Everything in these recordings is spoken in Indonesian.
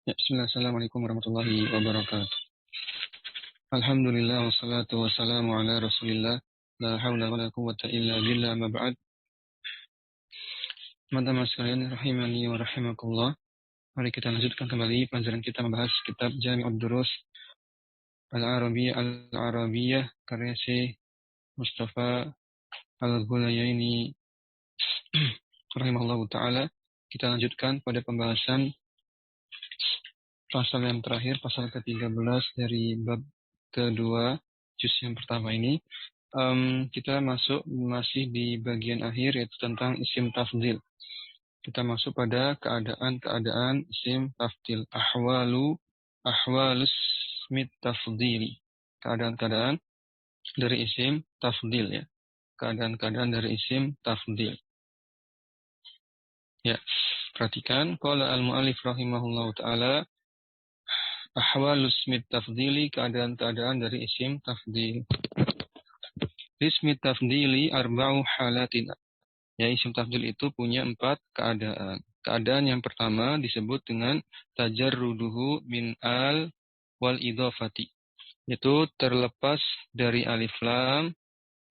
Ya, bismillah, assalamualaikum warahmatullahi wabarakatuh. Alhamdulillah, wassalatu wassalamu ala rasulillah. La hawla wa la quwwata illa billah, ma ba'd. Teman-teman sekalian, rahimani wa rahimakumullah. Mari kita lanjutkan kembali pelajaran kita membahas kitab Jami'ud Durus Al-Arabiyyah karya Syekh Mustafa Al-Ghulayaini rahimahullah ta'ala. Kita lanjutkan pada pembahasan pasal yang terakhir, pasal ke-13 dari bab kedua, juz yang pertama ini. Kita masih di bagian akhir, yaitu tentang isim tafdil. Kita masuk pada keadaan-keadaan isim tafdil. Ahwalus ismi tafdili. Keadaan-keadaan dari isim tafdil, ya. Keadaan-keadaan dari isim tafdil. Ya, perhatikan. Qala al-mu'allif rahimahullahu ta'ala, ahwalus ismi tafdili, keadaan-keadaan dari isim tafdil. Ismi tafdili arba'u halatin. Ya, isim tafdil itu punya 4 keadaan. Keadaan yang pertama disebut dengan tajarruduhu min al wal idhafati. Itu terlepas dari alif lam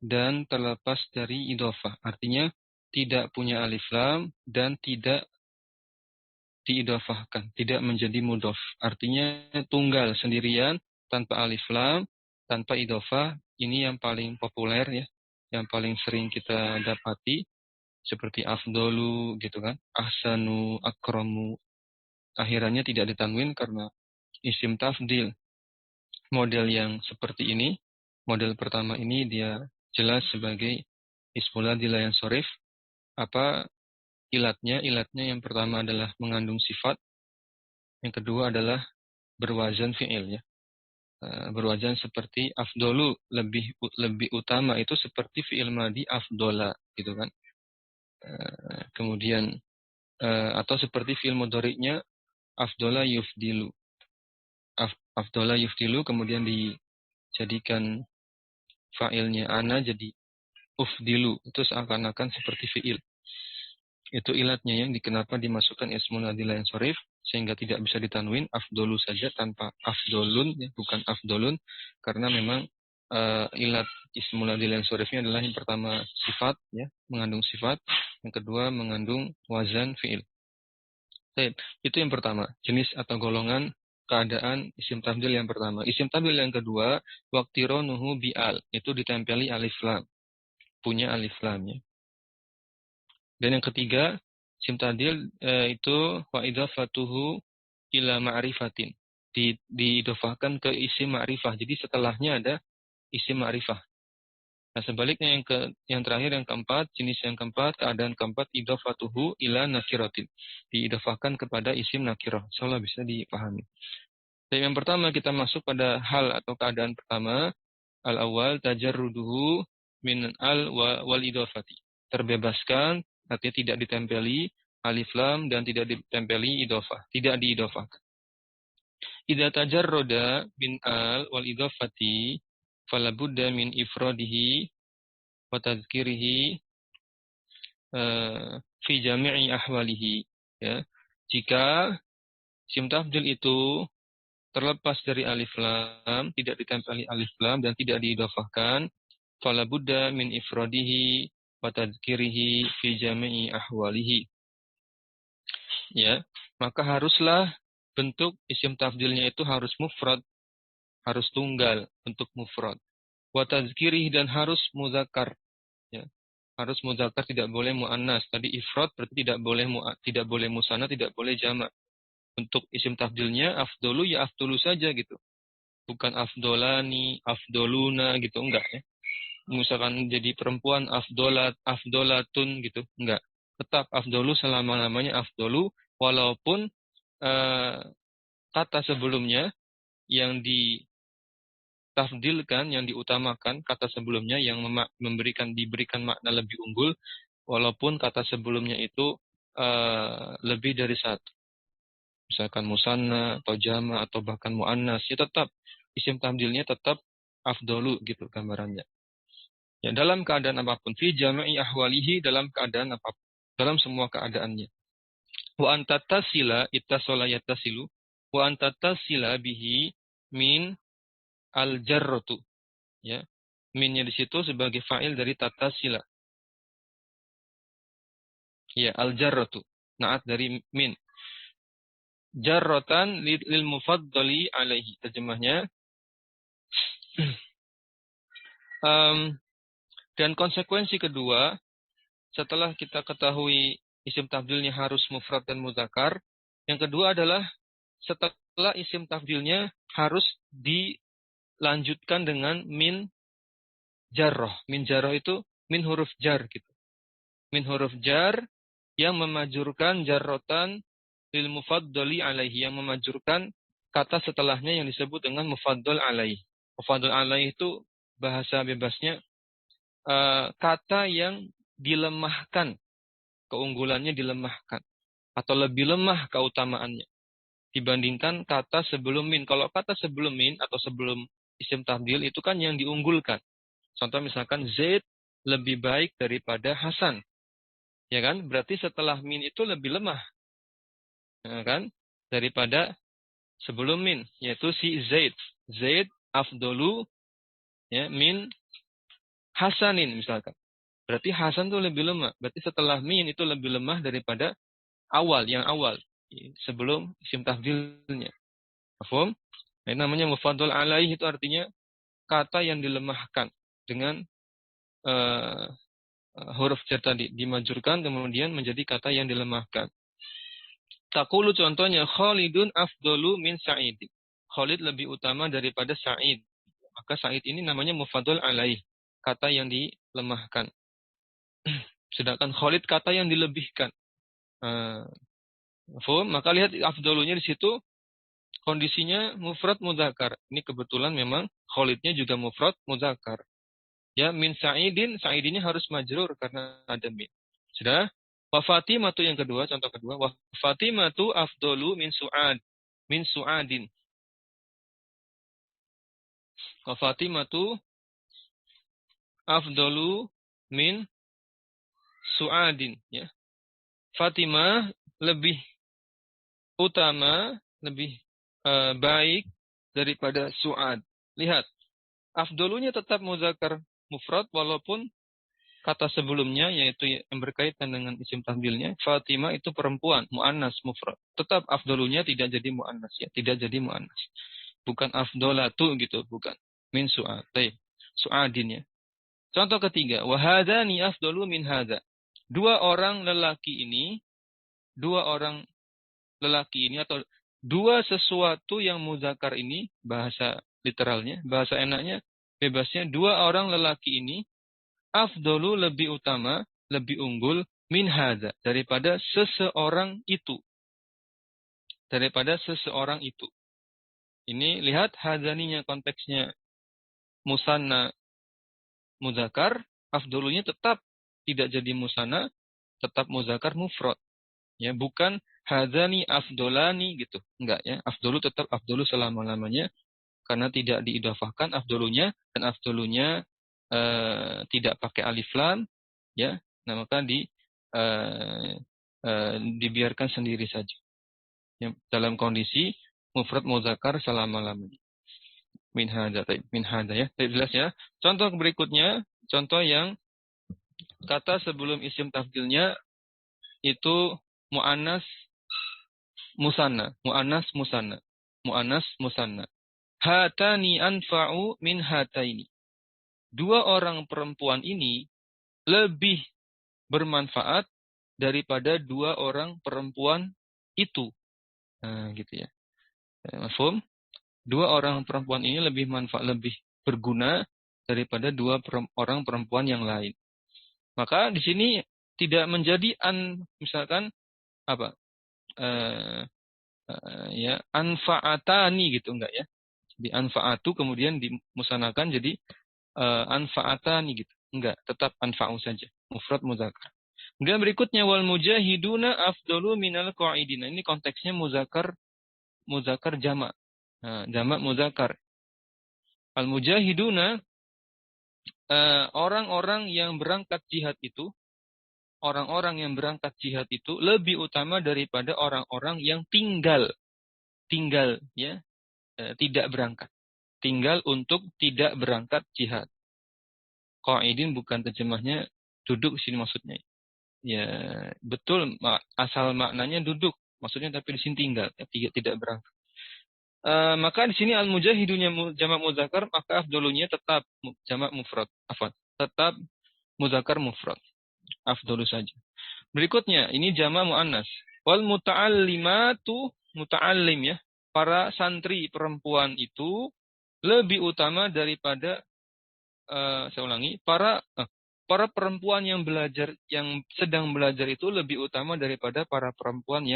dan terlepas dari idhofah. Artinya tidak punya alif lam dan tidak diidhofahkan, tidak menjadi mudhof. Artinya tunggal sendirian tanpa alif lam, tanpa idhofah. Ini yang paling populer, ya, yang paling sering kita dapati. Seperti afdolu gitu kan, ahsanu, akramu. Akhirannya tidak ditanwin karena isim tafdil. Model yang seperti ini, model pertama ini dia jelas sebagai ismul adil yang sorif. Apa ilatnya? Ilatnya yang pertama adalah mengandung sifat, yang kedua adalah berwazan fi'il, ya. Berwazan seperti afdolu, lebih utama, itu seperti fi'il madi afdola gitu kan. Kemudian atau seperti fi'il mudhari'nya afdola yufdilu. Afdola yufdilu kemudian dijadikan fa'ilnya ana jadi ufdilu. Itu seakan-akan seperti fi'il. Itu ilatnya yang kenapa dimasukkan ismul adil yang sorif sehingga tidak bisa ditanwin, afdolu saja tanpa afdolun, ya, bukan afdolun, karena memang ilat ismul adil yang sorifnya adalah yang pertama sifat, ya, mengandung sifat, yang kedua mengandung wazan fi'il. Itu yang pertama, jenis atau golongan keadaan isim tafdil yang pertama. Isim tafdil yang kedua, waqtironuhu bi'al, itu ditempeli alif lam, punya alif lam, ya. Dan yang ketiga, isim tafdil itu wa idhafatuhu ila ma'rifatin, diidhafahkan ke isim ma'rifah. Jadi setelahnya ada isim ma'rifah. Nah, sebaliknya yang terakhir, yang keempat, jenis yang keempat, keadaan keempat, idhafatuhu ila nakiratin, diidhafahkan kepada isim nakirah. Insyaallah bisa dipahami. Dan yang pertama kita masuk pada hal atau keadaan pertama, al-awwal tajarruduhu min al wal idhafati. Terbebaskan, artinya tidak ditempeli alif lam dan tidak ditempeli idhafah, tidak diidhafahkan. Idza tajarrada min al wal idhafati fala budda min ifradihi wa tadhkirihi fi jami'i ahwalihi, ya. Jika isim tafdil itu terlepas dari alif lam, tidak ditempeli alif lam dan tidak diidhafahkan, fala budda min ifradihi wa tadhkirihi fi jami'i ahwalihi. Ya, maka haruslah bentuk isim tafdilnya itu harus mufrad, harus tunggal, bentuk mufrad. Wa tadhkirihi, dan harus muzakkar, ya. Harus muzakkar, tidak boleh muannas. Tadi ifrad berarti tidak boleh musanna, tidak boleh jamak. Untuk isim tafdilnya afdolu ya afdolu saja gitu. Bukan afdolani, afdoluna gitu, enggak, ya. Misalkan jadi perempuan afdolat, afdolatun gitu, enggak. Tetap afdolu selama-lamanya afdolu, walaupun kata sebelumnya yang ditafdilkan, yang diutamakan, kata sebelumnya yang diberikan makna lebih unggul, walaupun kata sebelumnya itu lebih dari satu. Misalkan musanna atau jama atau bahkan muannas, ya tetap isim tafdilnya tetap afdolu gitu gambarannya. Ya, dalam keadaan apapun, fi jami'i ahwalihi, dalam keadaan apapun, dalam semua keadaannya. Wa anta tasila ittasala yattasilu, wa antatasila bihi min al-jarratu. Ya. Minnya di situ sebagai fa'il dari tatasila. Ya, al-jarratu. Naat dari min. Jarrotan lil mufaddali alaihi. Terjemahnya. Dan konsekuensi kedua, setelah kita ketahui isim tafdilnya harus mufrad dan mudzakkar, yang kedua adalah setelah isim tafdilnya harus dilanjutkan dengan min jarroh. Min jarroh itu min huruf jar gitu. Min huruf jar yang memajurkan jarrotan lil mufaddali alaihi, yang memajurkan kata setelahnya yang disebut dengan mufaddal alaihi. Mufaddal alaihi itu bahasa bebasnya kata yang dilemahkan, keunggulannya dilemahkan, atau lebih lemah keutamaannya dibandingkan kata sebelum min. Kalau kata sebelum min atau sebelum isim tafdil itu kan yang diunggulkan. Contoh misalkan Zaid lebih baik daripada Hasan. Ya kan? Berarti setelah min itu lebih lemah. Ya kan? Daripada sebelum min, yaitu si Zaid. Zaid afdolu ya min Hasanin misalkan. Berarti Hasan itu lebih lemah. Berarti setelah min itu lebih lemah daripada yang awal. Sebelum isim tafdilnya. Paham? Nah, namanya mufaddal alaih itu artinya kata yang dilemahkan dengan huruf jar tadi. Dimajurkan kemudian menjadi kata yang dilemahkan. Taqulu contohnya Khalidun afdalu min Sa'id. Khalid lebih utama daripada Sa'id. Maka Sa'id ini namanya mufaddal alaih. Kata yang dilemahkan. Sedangkan Khalid kata yang dilebihkan. Maka lihat afdalunya di situ kondisinya mufrad mudzakkar. Ini kebetulan memang Khalidnya juga mufrad mudzakkar. Ya, min Sa'idin, Sa'idinnya harus majrur karena ada min. Sudah? Wa Fatimatu yang kedua, contoh kedua, wa Fatimatu afdalu min Su'adin. Wa Fatimatu afdalu min Su'adin, ya. Fatimah lebih utama, lebih baik daripada Su'ad. Lihat, afdalunya tetap mudzakkar mufrad walaupun kata sebelumnya yaitu yang berkaitan dengan isim tafdilnya Fatimah itu perempuan, muannas mufrad. Tetap afdalunya tidak jadi muannas ya, tidak jadi muannas. Bukan afdolatu gitu, bukan. Min Su'ad. Su'adin ya. Contoh ketiga, wa hadzani afdalu min hadza. Dua orang lelaki ini atau dua sesuatu yang mudzakkar ini, bahasa literalnya, bahasa enaknya, bebasnya, dua orang lelaki ini afdalu lebih utama, lebih unggul min hadza daripada seseorang itu. Daripada seseorang itu. Ini lihat hadzaninya konteksnya musanna mudzakkar, afdalunya tetap tidak jadi musanna, tetap mudzakkar mufrad. Ya, bukan hadzani afdolani gitu. Enggak ya. Afdolu tetap afdolu selama-lamanya karena tidak diidhafahkan afdolunya, dan afdolunya tidak pakai alif lam ya. Nah, maka dibiarkan sendiri saja. Ya, dalam kondisi mufrad mudzakkar selama-lamanya. Min hadza ya. Jelas ya. Contoh berikutnya, contoh yang kata sebelum isim tafdilnya itu muannas musanna, muannas musanna. Hatani anfa'u min hataini. Dua orang perempuan ini lebih bermanfaat daripada dua orang perempuan itu. Nah, gitu ya. Mafhum? Dua orang perempuan ini lebih berguna daripada dua orang perempuan yang lain. Maka di sini tidak menjadi misalkan apa? Ya, anfa'atani gitu enggak ya? Di anfa'atu kemudian dimusanakan jadi anfa'atani gitu. Enggak, tetap anfa'u saja. Mufrad mudzakkar. Kemudian berikutnya wal mujahiduna afdalu minal qa'idina. Ini konteksnya muzakkar jamak. Nah, jamak muzakkar. Al mujahiduna orang-orang yang berangkat jihad itu lebih utama daripada orang-orang yang tinggal tinggal ya, tidak berangkat. Tinggal untuk tidak berangkat jihad. Qa'idin bukan terjemahnya duduk sini maksudnya. Ya, betul asal maknanya duduk. Maksudnya tapi di sini tinggal, tidak berangkat. Maka di sini al-mujahidunya jamak muzakkar, maka afdolunya tetap jamak mufrad. Tetap muzakkar mufrad. Afdolu saja. Berikutnya, ini jamak muannas. Wal muta'allimatu, muta'allim ya. Para santri perempuan itu lebih utama daripada saya ulangi, para perempuan yang sedang belajar itu lebih utama daripada para perempuan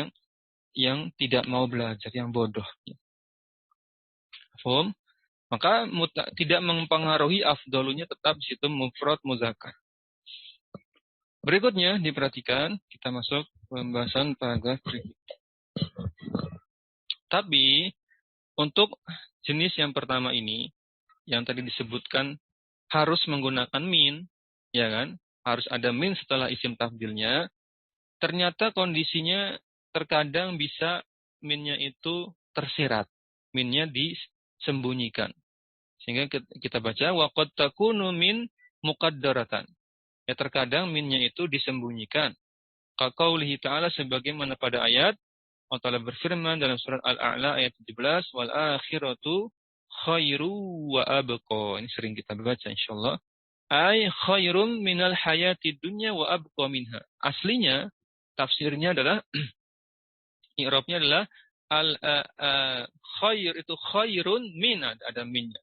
yang tidak mau belajar, yang bodoh. Paham? Maka tidak mempengaruhi afdolunya tetap di situ mufrad muzakkar. Berikutnya diperhatikan, kita masuk pembahasan paragraf berikutnya. Tapi untuk jenis yang pertama ini, yang tadi disebutkan harus menggunakan min, ya kan? Harus ada min setelah isim tafdilnya. Ternyata kondisinya terkadang bisa minnya itu tersirat, minnya disembunyikan. Sehingga kita baca waqad takunu min muqaddaratan. Ya terkadang minnya itu disembunyikan. Qaulihi ta'ala sebagaimana pada ayat Allah Ta'ala berfirman dalam surat Al-A'la ayat 17, wal akhiratu khairu wa abqa. Ini sering kita baca insyaallah. Ay khairum minal hayati dunya wa abqa minha. Aslinya tafsirnya adalah i'rabnya adalah khair itu khairun min, ada minnya.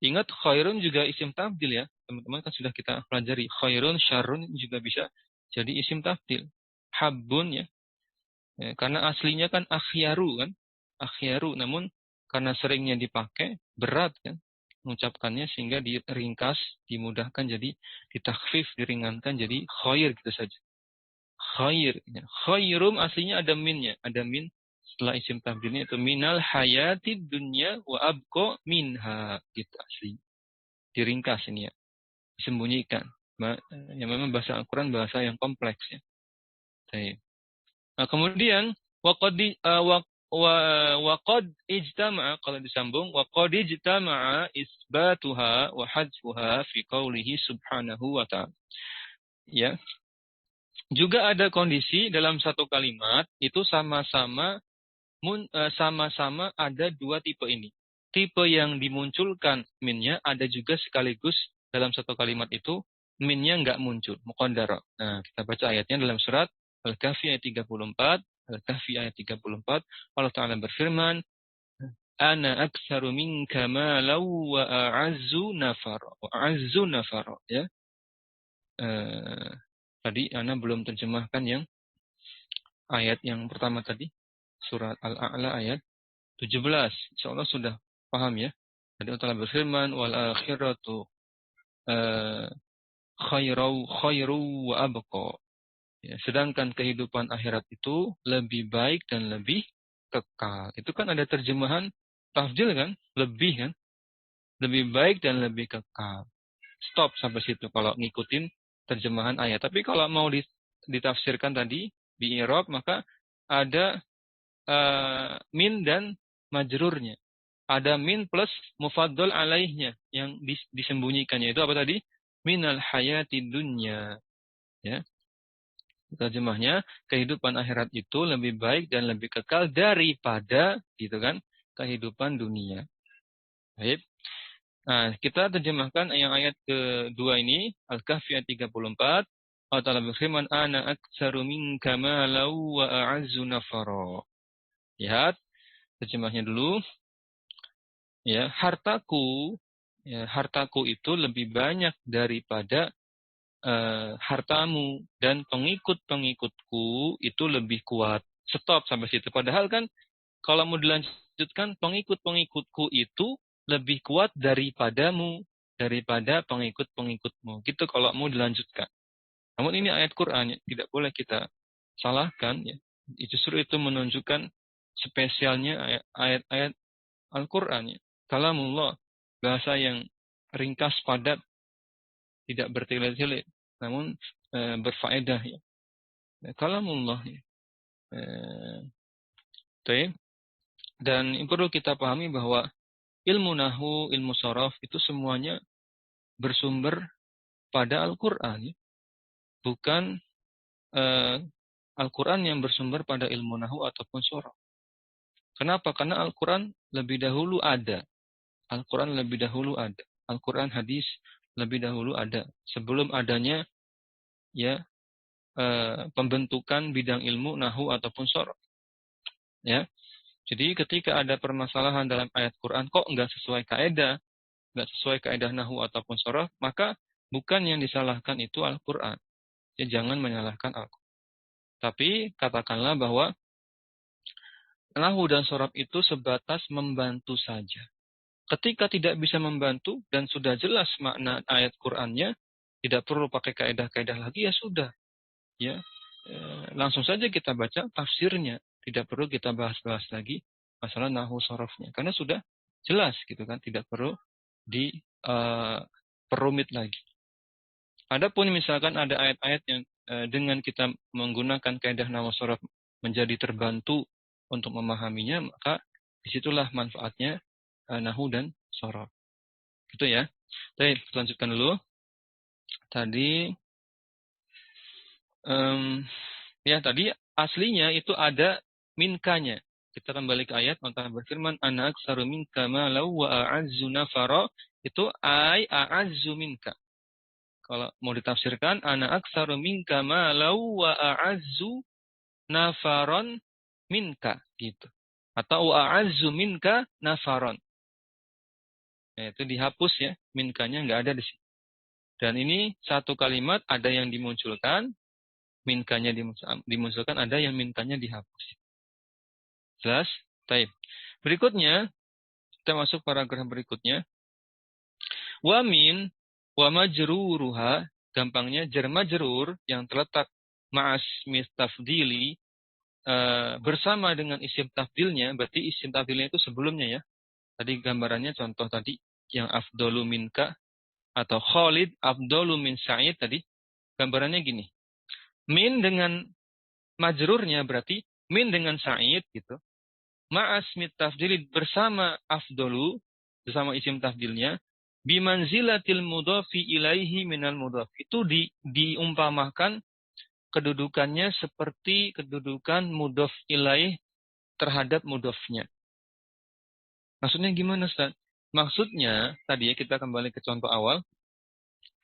Ingat khairun juga isim tafdil ya. Teman-teman kan sudah kita pelajari. Khairun, syarrun juga bisa jadi isim tafdil. Habbun ya. Karena aslinya kan akhyaru kan. Akhyaru. Namun karena seringnya dipakai, berat kan. Mengucapkannya sehingga diringkas, dimudahkan jadi ditakhfif, diringankan jadi khair gitu saja. Khair. Ya. Khairum aslinya ada minnya. Ada min setelah isim tafdilnya itu minal hayati dunya wa abqa minha. Gitu asli. Diringkas ini ya. Disembunyikan. Ya memang bahasa Al-Quran bahasa yang kompleks ya. Nah, kemudian waqad ijtama'a, kalau disambung waqad ijtama'a isbatuha wa hadfuha fi qoulihi subhanahu wa ta'ala. Ya. Juga ada kondisi dalam satu kalimat itu sama-sama ada dua tipe ini. Tipe yang dimunculkan minnya ada juga sekaligus dalam satu kalimat itu minnya nggak muncul, muqaddara. Nah, kita baca ayatnya dalam surat Al-Kahfi ayat 34. Al-Kahfi ayat 34. Allah Ta'ala berfirman, Ana aktsaru minka malan wa a'azzu nafara. Ya. Tadi Ana belum terjemahkan yang ayat yang pertama tadi. Surat Al-A'la ayat 17. Insyaallah sudah paham ya. Tadi Allah Ta'ala berfirman, wal akhiratu khairu wa abqa. Ya, sedangkan kehidupan akhirat itu lebih baik dan lebih kekal. Itu kan ada terjemahan tafdil kan? Lebih kan? Lebih baik dan lebih kekal. Stop sampai situ kalau ngikutin terjemahan ayat. Tapi kalau mau ditafsirkan tadi di i'rab maka ada min dan majrurnya. Ada min plus mufaddal alaihnya yang disembunyikannya itu apa tadi? Minal hayati dunya. Ya. Terjemahnya, kehidupan akhirat itu lebih baik dan lebih kekal daripada gitu kan kehidupan dunia. Baik. Nah, kita terjemahkan yang ayat kedua ini, Al-Kahfi ayat 34. Allah Ta'ala berfirman, Ana aktsaru minka malan wa a'azzu nafara. Lihat terjemahnya dulu. Ya, hartaku itu lebih banyak daripada hartamu dan pengikut-pengikutku itu lebih kuat. Stop sampai situ. Padahal kan kalau mau dilanjutkan pengikut-pengikutku itu lebih kuat daripada pengikut-pengikutmu. Gitu kalau mau dilanjutkan. Namun ini ayat Quran ya, tidak boleh kita salahkan ya. Justru itu menunjukkan spesialnya ayat-ayat Al-Quran ya. Kalamullah, bahasa yang ringkas padat, tidak bertele-tele, namun berfaedah ya. Kalamullah ya. Dan perlu kita pahami bahwa ilmu nahu, ilmu sorof itu semuanya bersumber pada Al-Quran. Bukan Al-Quran yang bersumber pada ilmu nahu ataupun sorof. Kenapa? Karena Al-Quran lebih dahulu ada. Al-Quran lebih dahulu ada. Al-Quran hadis lebih dahulu ada. Sebelum adanya ya pembentukan bidang ilmu nahu ataupun sorof. Ya. Jadi ketika ada permasalahan dalam ayat Quran kok nggak sesuai kaidah, nggak sesuai kaidah nahu ataupun sorof, maka bukan yang disalahkan itu Al-Quran. Ya, jangan menyalahkan Al-Quran. Tapi katakanlah bahwa nahu dan sorof itu sebatas membantu saja. Ketika tidak bisa membantu dan sudah jelas makna ayat Qur'annya, tidak perlu pakai kaidah-kaidah lagi, ya sudah. Ya, langsung saja kita baca tafsirnya. Tidak perlu kita bahas-bahas lagi masalah nahu sorofnya. Karena sudah jelas gitu kan, tidak perlu diperumit lagi. Adapun misalkan ada ayat-ayat yang dengan kita menggunakan kaidah nahu sorof menjadi terbantu untuk memahaminya, maka disitulah manfaatnya nahu dan sorof. Gitu ya. Baik, lanjutkan dulu. Tadi tadi aslinya itu ada minkanya. Kita kembali ke ayat, Allah berfirman, Ana aksaru minka malau wa a'azzu nafara. Itu ay a'azzu minka. Kalau mau ditafsirkan, Ana aksaru minka malau wa a'azzu nafaron minka. Gitu. Atau wa a'azzu minka nafaron. Nah, itu dihapus ya, minkanya nggak ada di sini. Dan ini satu kalimat ada yang dimunculkan, minkanya dimunculkan, ada yang minkanya dihapus. Jelas? Baik. Berikutnya, kita masuk paragraf berikutnya. Wa min wa majruruha, gampangnya jar majrur yang terletak ma'as mistafdili bersama dengan isim tafdilnya, berarti isim tafdilnya itu sebelumnya ya. Tadi gambarannya contoh tadi yang afdolu minka atau Khalid afdolu min Sa'id tadi. Gambarannya gini. Min dengan majrurnya berarti min dengan Sa'id gitu. Ma'as tafdilid bersama afdolu, bersama isim tafdilnya, bimanzilatil mudhafi ilaihi minal mudhaf. Itu diumpamakan kedudukannya seperti kedudukan mudhaf ilaih terhadap mudhafnya. Maksudnya gimana, Ustaz? Maksudnya, tadi ya kita kembali ke contoh awal,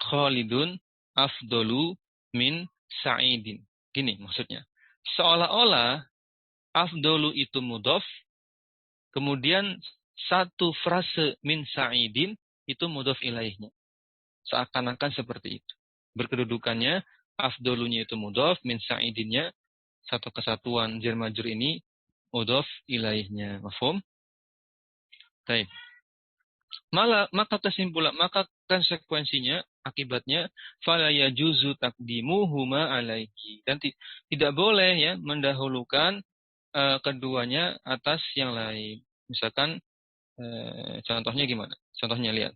Khalidun afdolu min Sa'idin. Gini maksudnya. Seolah-olah afdolu itu mudhaf, kemudian satu frase min Sa'idin itu mudhaf ilaihnya. Seakan-akan seperti itu. Berkedudukannya afdolunya itu mudhaf, min Sa'idinnya satu kesatuan jar majrur ini mudhaf ilaihnya. Mafhum? Baik. Maka kesimpulan, maka konsekuensinya, akibatnya, fala yajuzu taqdimuhuma alaihi. Dan tidak boleh ya mendahulukan keduanya atas yang lain. Misalkan contohnya gimana? Contohnya lihat.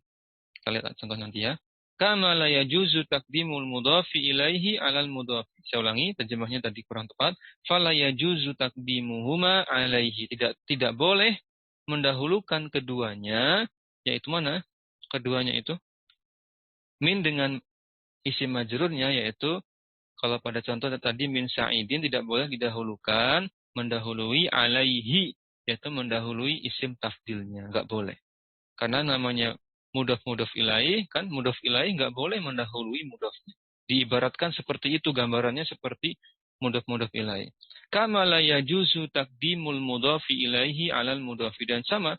Kita lihat contoh nanti ya. Kama la yajuzu taqdimul mudhafi ilaihi 'alal mudhafi. Saya ulangi, terjemahnya tadi kurang tepat. Fala yajuzu taqdimuhuma alaihi. Tidak boleh mendahulukan keduanya, yaitu mana? Keduanya itu min dengan isim majrurnya, yaitu kalau pada contoh tadi min Sa'idin tidak boleh didahulukan mendahului alaihi, yaitu mendahului isim tafdilnya, nggak boleh. Karena namanya mudhaf ilaih, kan mudhaf ilaih nggak boleh mendahului mudhafnya. Diibaratkan seperti itu, gambarannya seperti mudhaf ilaih. Kama la yajuzu taqdimul mudhafi ilaihi 'alal mudhafi, dan sama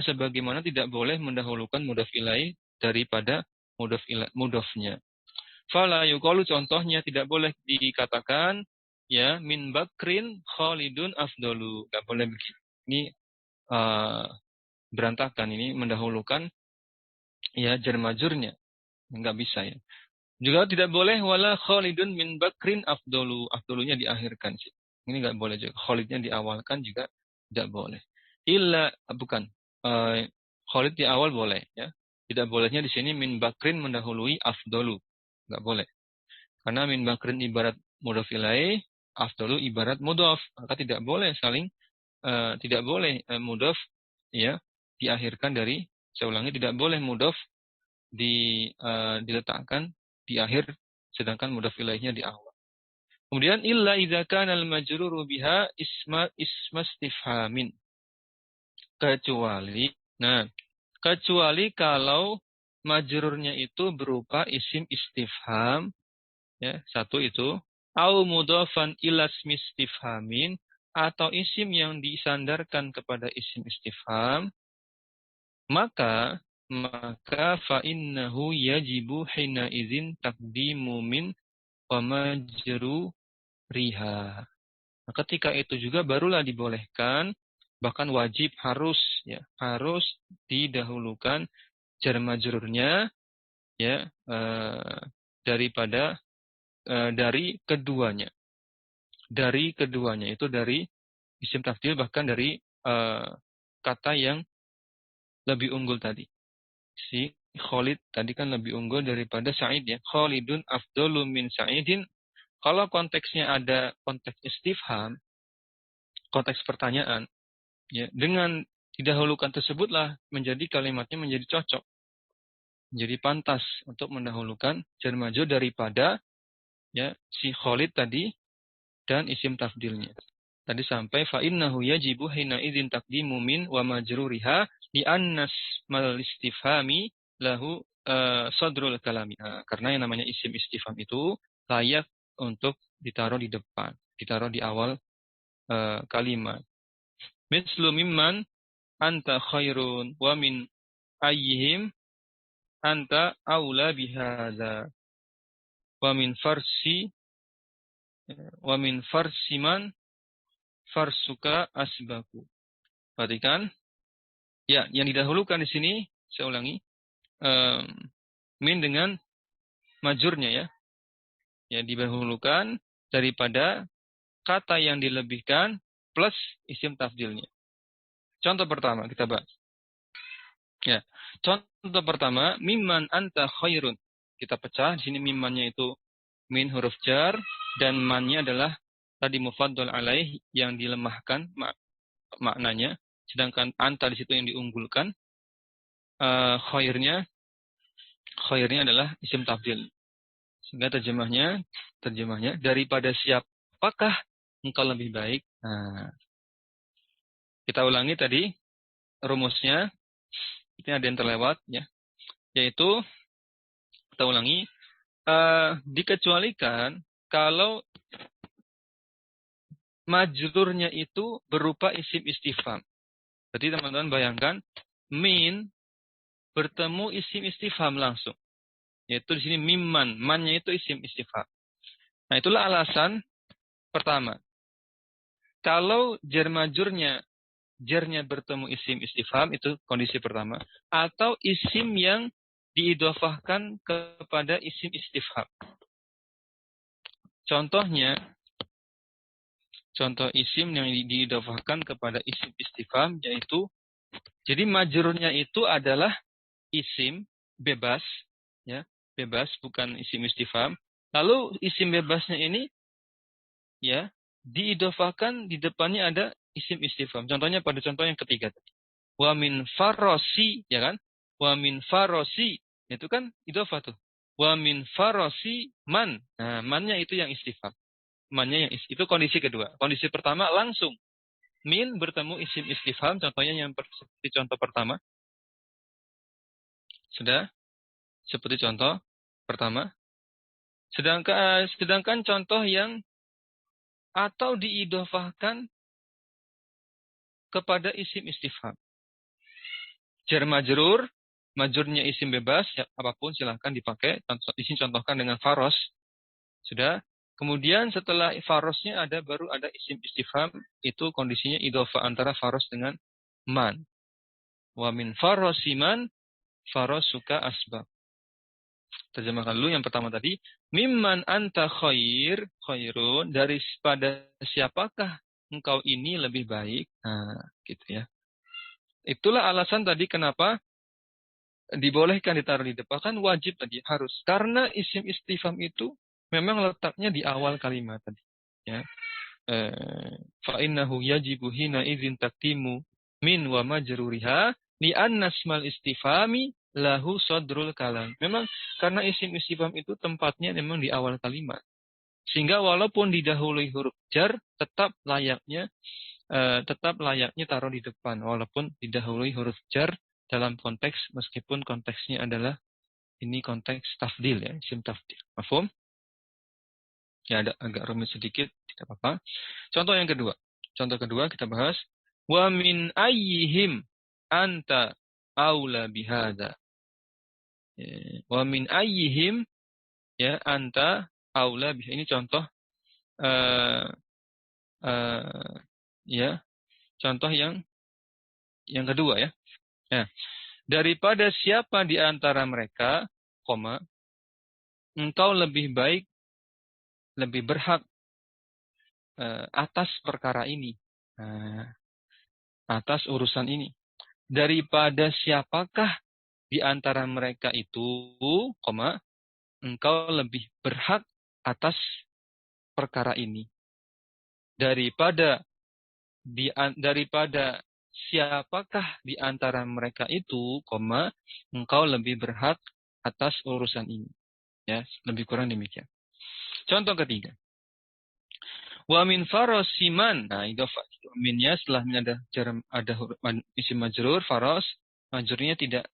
sebagaimana tidak boleh mendahulukan mudhaf ilaih daripada mudhafnya. Fala yuqalu, contohnya tidak boleh dikatakan ya min bakrin Khalidun afdalu. Enggak boleh begitu. Ini berantakan, ini mendahulukan ya jar majrurnya. Enggak bisa ya. Juga tidak boleh wala Khalidun min bakrin afdalu. Afdalunya diakhirkan sih. Ini enggak boleh juga. Khalidnya diawalkan juga tidak boleh. Bukan. Khalid di awal boleh ya. Tidak bolehnya di sini min bakrin mendahului afdalu. Enggak boleh. Karena min bakrin ibarat mudhaf ilaih, afdalu ibarat mudhaf. Maka tidak boleh saling tidak boleh mudhof ya diakhirkan dari, saya ulangi, tidak boleh mudhof diletakkan di akhir sedangkan mudhof ilaihnya di awal. Kemudian illa idza kana al-majruru biha isma istifhamin. Kecuali kalau majrurnya itu berupa isim istifham, ya, satu itu, au mudhafan ila ismi istifhamin, atau isim yang disandarkan kepada isim istifham, maka fa innahu yajibu hina idzin taqdimu min wa majruriha. Nah, ketika itu juga barulah dibolehkan, bahkan wajib, harus didahulukan jar majrurnya ya daripada dari keduanya. Dari keduanya itu dari isim tafdil, bahkan dari kata yang lebih unggul tadi. Si Khalid tadi kan lebih unggul daripada Sa'id ya. Khalidun afdalu min Sa'idin. Kalau konteksnya ada konteks istifham, konteks pertanyaan, ya, dengan didahulukan tersebutlah menjadi kalimatnya menjadi cocok. Jadi pantas untuk mendahulukan jar majrur daripada ya si Khalid tadi dan isim tafdilnya. Tadi sampai fa innahu yajibu hina idzin taqdimu min wa majruriha li annas mal istifhami lahu sadrul kalami. Karena yang namanya isim istifham itu layak untuk ditaruh di depan, ditaruh di awal kalimat. Mislu mimman anta khairun wa min ayyihim anta aula bihadza wa min farsiman farsuka asbaku. Perhatikan, ya, yang didahulukan di sini, saya ulangi, min dengan majurnya ya. Ya, didahulukan daripada kata yang dilebihkan plus isim tafdilnya. Contoh pertama kita bahas. Ya, contoh pertama, mimman anta khairun. Kita pecah, di sini mimmannya itu min huruf jar dan mannya adalah tadi mufaddal alaih yang dilemahkan maknanya, sedangkan anta di situ yang diunggulkan. Khairnya adalah isim tafdil. Sehingga terjemahnya daripada siapakah engkau lebih baik. Nah, kita ulangi tadi rumusnya. Ini ada yang terlewat ya. Yaitu kita ulangi, dikecualikan kalau majrurnya itu berupa isim istifham. Jadi teman-teman bayangkan min bertemu isim istifham langsung. Yaitu di sini mimman, mannya itu isim istifham. Nah, itulah alasan pertama. Kalau jar majrurnya jarnya bertemu isim istifham, itu kondisi pertama, atau isim yang diidhofahkan kepada isim istifham. Contoh isim yang diidhofahkan kepada isim istifham yaitu, jadi majrurnya itu adalah isim bebas, ya, bebas, bukan isim istifham. Lalu isim bebasnya ini ya diidhofahkan, di depannya ada isim istifham. Contohnya pada contoh yang ketiga tadi. Wa min farosi, ya kan? Wa min farosi, itu kan idhofah tuh. Wa min farosi man. Nah, mannya itu yang istifham. Mannya yang itu kondisi kedua. Kondisi pertama langsung min bertemu isim istifham, contohnya yang seperti contoh pertama. Sudah? Seperti contoh pertama. Sedangkan contoh yang atau diidhofahkan kepada isim istifham. Jar majrur, majrurnya isim bebas, ya, apapun silahkan dipakai. Di sini contohkan dengan faros. Sudah. Kemudian setelah farosnya baru ada isim istifham, itu kondisinya idhofah antara faros dengan man. Wa min farosiman farosuka asbab. Terjemahkan dulu yang pertama tadi. Mimman anta khairun, daripada siapakah engkau ini lebih baik. Nah, gitu ya. Itulah alasan tadi kenapa dibolehkan ditaruh di depan, kan wajib tadi, harus. Karena isim istifham itu memang letaknya di awal kalimat tadi. Ya. fa innahu yajibu hina idzin taqdimu min wa majruriha li anna ismal istifhami lahu sadrul kalam. Memang karena isim istifham itu tempatnya memang di awal kalimat. Sehingga walaupun didahului huruf jar tetap layaknya taruh di depan walaupun didahului huruf jar dalam konteks meskipun konteksnya adalah ini konteks tafdil ya, isim tafdil. Mafhum? Ya ada agak rumit sedikit, tidak apa-apa. Contoh yang kedua. Contoh kedua kita bahas wa min ayyihim anta aula bihadza. Wa min ayyihim ya anta aula bih. Ini contoh ya, contoh yang kedua ya. Nah, daripada siapa di antara mereka, koma, engkau lebih baik, lebih berhak atas perkara ini, atas urusan ini. Daripada siapakah di antara mereka itu, koma, engkau lebih berhak atas perkara ini. Daripada siapakah di antara mereka itu, koma, engkau lebih berhak atas urusan ini. Ya, lebih kurang demikian. Contoh ketiga. Wa min farasiman. Nah, idhofah minnya setelah ada isim majrur, faros, majrurnya tidak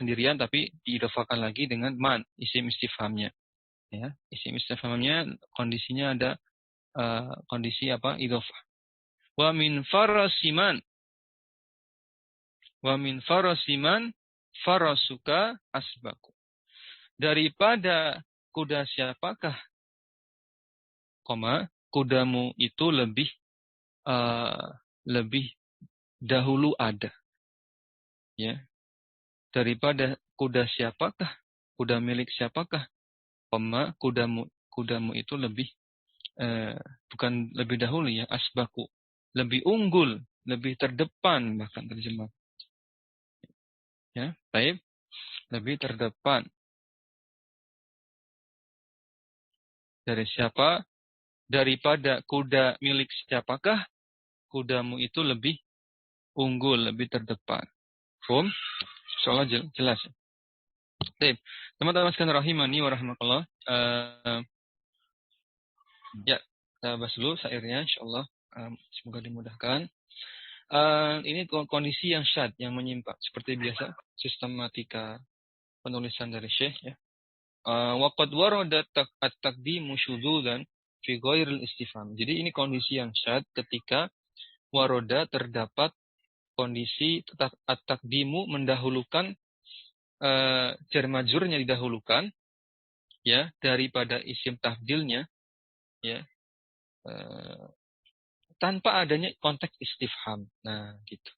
sendirian tapi diidhofahkan lagi dengan man, isim istifhamnya. Ya, isim istifhamnya kondisinya ada kondisi apa? Idhofah. Wa min farasiman farasuka asbaku. Daripada kuda siapakah, koma, kudamu itu lebih dahulu ada. Ya. Daripada kuda siapakah, kuda milik siapakah, koma, kudamu itu lebih bukan lebih dahulu ya, asbaku, lebih unggul, lebih terdepan bahkan terjemah. Ya, baik, lebih terdepan. Dari siapa? Daripada kuda milik siapakah, kudamu itu lebih unggul, lebih terdepan. Faham? Soalnya jelas. Baik, teman-teman sekalian rahimani wa rahmatullah. Ya, kita bahas dulu syairnya insyaallah. Semoga dimudahkan. Ini kondisi yang syad, yang menyimpang. Seperti biasa, sistematika penulisan dari Syekh. Ya. Waqad warada at-taqdimu syudzudan fi ghairil istifham. Jadi ini kondisi yang syad ketika waroda terdapat kondisi at-taqdimu mendahulukan jar majrurnya didahulukan ya daripada isim tafdilnya ya tanpa adanya konteks istifham. Nah, gitu.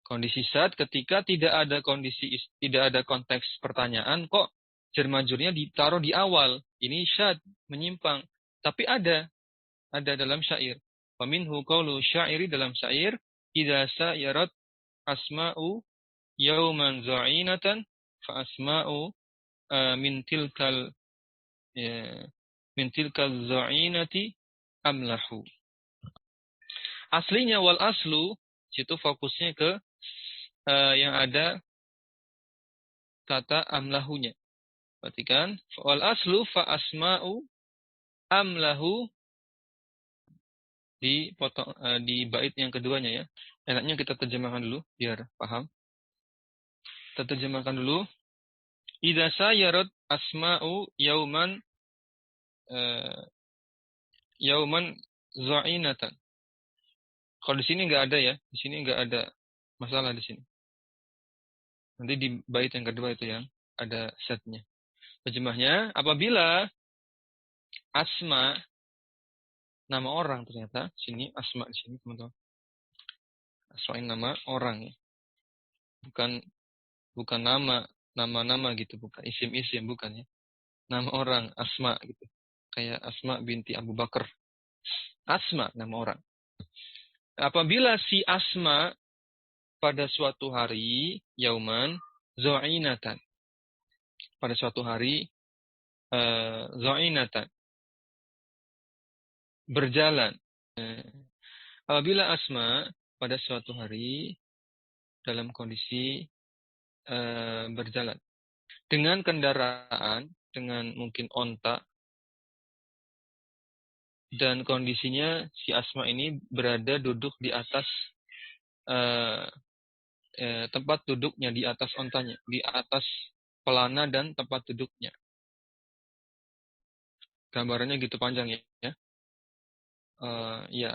Kondisi syad ketika tidak ada konteks pertanyaan kok jar majrurnya ditaruh di awal. Ini syad, menyimpang. Tapi ada dalam syair. Wa minhu qaulu syairi dalam syair idza sayarat asma'u yauman za'inatan fa asma'u min tilkal za'inati amlahu. Aslinya wal aslu situ fokusnya ke yang ada kata amlahunya. Perhatikan, wal aslu fa asma'u amlahu di bait yang keduanya ya. Enaknya kita terjemahkan dulu biar paham. Kita terjemahkan dulu. Idza sayarat asma'u yauman za'inatan. Kalau di sini enggak ada ya. Di sini enggak ada masalah di sini. Nanti di bait yang kedua itu yang ada setnya. Terjemahnya, apabila asma nama orang ternyata sini asma di sini teman-teman. Asma ini nama orang ya. Bukan nama gitu, bukan isim-isim bukan ya. Nama orang Asma gitu. Kayak Asma binti Abu Bakar. Asma nama orang. Apabila si Asma pada suatu hari yauman za'inatan. Pada suatu hari za'inatan. berjalan. Apabila asma pada suatu hari dalam kondisi berjalan dengan kendaraan, dengan mungkin onta, dan kondisinya si asma ini berada duduk di atas tempat duduknya, di atas ontanya, di atas pelana dan tempat duduknya. Gambarannya gitu panjang ya. Ya.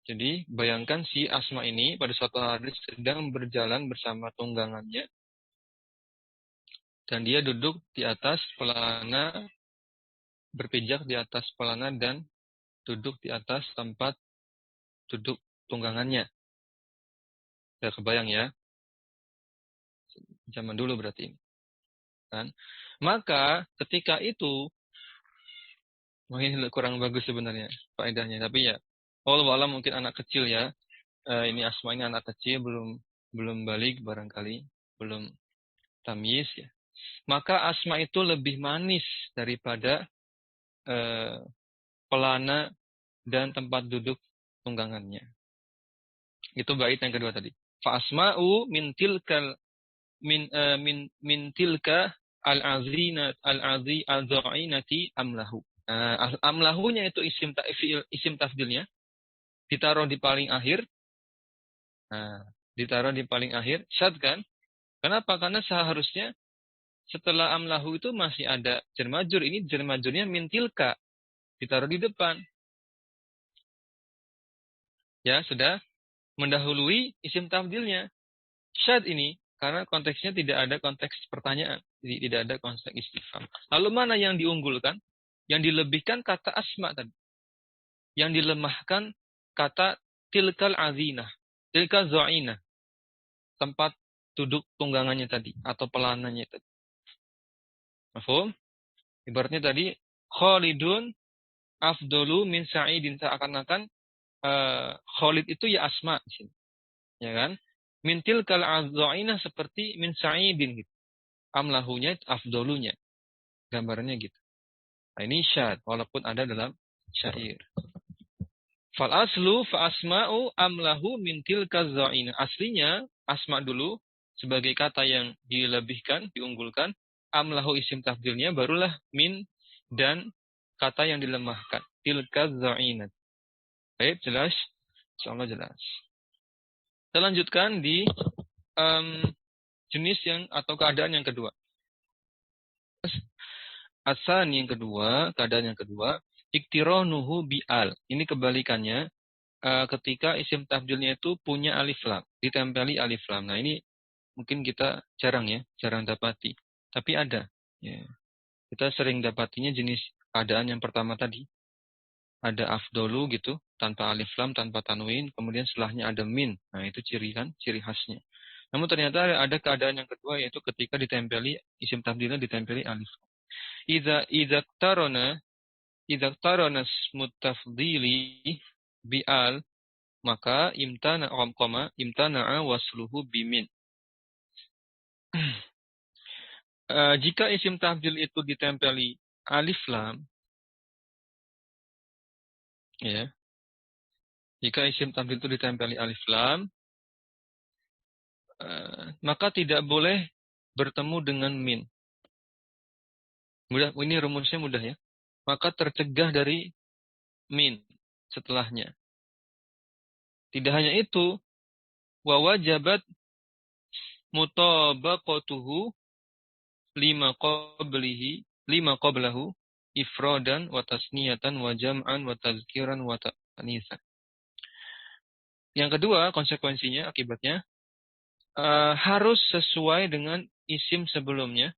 Jadi bayangkan si asma ini pada suatu hari sedang berjalan bersama tunggangannya dan dia duduk di atas pelana, berpijak di atas pelana dan duduk di atas tempat duduk tunggangannya. Udah kebayang ya? Zaman dulu berarti. Kan? Maka ketika itu, ini kurang bagus sebenarnya faedahnya. Tapi ya, Allah mungkin anak kecil ya. Ini asma ini anak kecil, belum balik barangkali, belum tamyiz ya. Maka asma itu lebih manis daripada pelana dan tempat duduk tunggangannya. Itu bait yang kedua tadi. Fa asma'u min tilkal min tilka al-azina al-azi al-dha'inati amlahu. Amlahunya itu isim tafdilnya ditaruh di paling akhir. Ditaruh di paling akhir, syad kan? Kenapa? Karena seharusnya setelah amlahu itu masih ada jar majrur. Ini jar majrurnya min tilka ditaruh di depan. Ya, sudah mendahului isim tafdilnya. Syad ini karena konteksnya tidak ada konteks pertanyaan, jadi tidak ada konteks istifham. Lalu mana yang diunggulkan? Yang dilebihkan kata asma tadi. Yang dilemahkan kata tilkal azinah, tilkal za'inah. Tempat duduk tunggangannya tadi atau pelananya tadi. Mafhum? Ibaratnya tadi Khalidun afdolu min Sa'idin, seakan-akan Khalid itu ya asma di sini. Ya kan? Min tilkal azinah seperti min Sa'idin gitu. Amlahunya afdolunya. Gambarnya gitu. Nah, ini syad walaupun ada dalam syair. Fal aslu fa asma'u amlahu min tilka za'ina. Aslinya asma dulu sebagai kata yang dilebihkan, diunggulkan. Amlahu isim tafdilnya barulah min dan kata yang dilemahkan. Tilka za'ina. Baik, jelas? Insyaallah jelas. Kita lanjutkan di jenis yang atau keadaan yang kedua. Asan yang kedua, keadaan yang kedua, iktironuhu bi'al. Ini kebalikannya ketika isim tafdilnya itu punya alif lam, ditempeli alif lam. Nah, ini mungkin kita jarang dapati. Tapi ada. Ya. Kita sering dapatinya jenis keadaan yang pertama tadi. Ada afdolu gitu, tanpa alif lam, tanpa tanwin, kemudian setelahnya ada min. Nah, itu ciri khasnya. Namun ternyata ada keadaan yang kedua, yaitu ketika ditempeli, isim tafdilnya ditempeli alif lam. Idza tarana ismut tafdili bi'al, maka imtana'a wasluhu bimin. Jika isim tafdil itu ditempeli alif lam, ya. Jika isim tafdil itu ditempeli alif lam, maka tidak boleh bertemu dengan min. Mudah, ini rumusnya mudah ya. Maka tercegah dari min setelahnya. Tidak hanya itu, wa wajabat mutabaqatuhu lima qablahu ifradan wa tasniyatan wa jam'an wa tazkiran wa ta'nisan. Yang kedua, konsekuensinya, akibatnya harus sesuai dengan isim sebelumnya.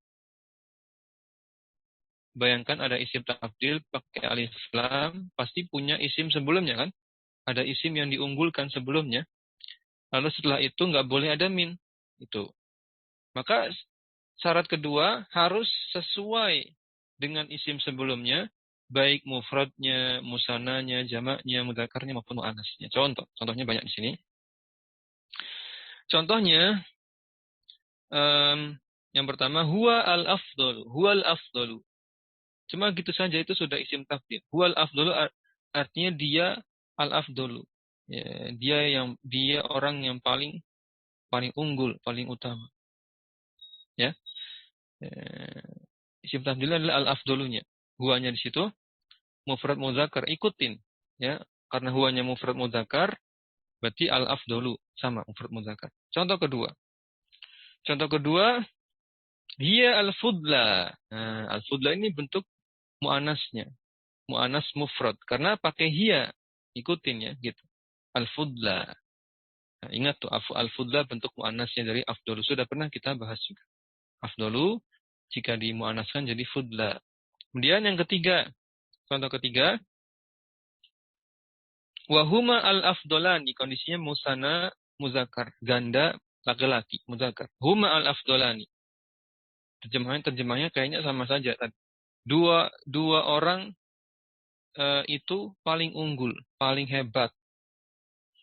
Bayangkan ada isim tafdil pakai alif lam, pasti punya isim sebelumnya kan? Ada isim yang diunggulkan sebelumnya. Lalu setelah itu nggak boleh ada min. Itu. Maka syarat kedua harus sesuai dengan isim sebelumnya, baik mufradnya, musananya, jamaknya, mudzakarnya maupun muannasnya. Contohnya banyak di sini. Contohnya yang pertama huwa al-afdalu. Cuma gitu saja itu sudah isim tafdil. Huwal afdalu artinya dia al-afdolu. Ya, dia orang yang paling unggul, paling utama. Ya. Isim tafdil adalah al-afdolunya. Huanya di situ mufrad muzakkar, ikutin ya. Karena huanya mufrad muzakkar berarti al-afdolu sama mufrad muzakkar. Contoh kedua. Hiya al-fudla. Nah, al-fudla ini bentuk muannasnya. Muannas mufrad karena pakai hiya. Ikutin ya gitu. Al-fudla. Nah, ingat tuh al-fudla bentuk muannasnya dari afdolu. Sudah pernah kita bahas juga. Afdolu jika dimuannaskan jadi fudla. Kemudian yang ketiga, contoh ketiga, wahuma al-afdolani, kondisinya musana muzakkar, ganda laki-laki, muzakkar. Huma al-afdolani. Terjemahnya kayaknya sama saja. Dua orang itu paling unggul, paling hebat.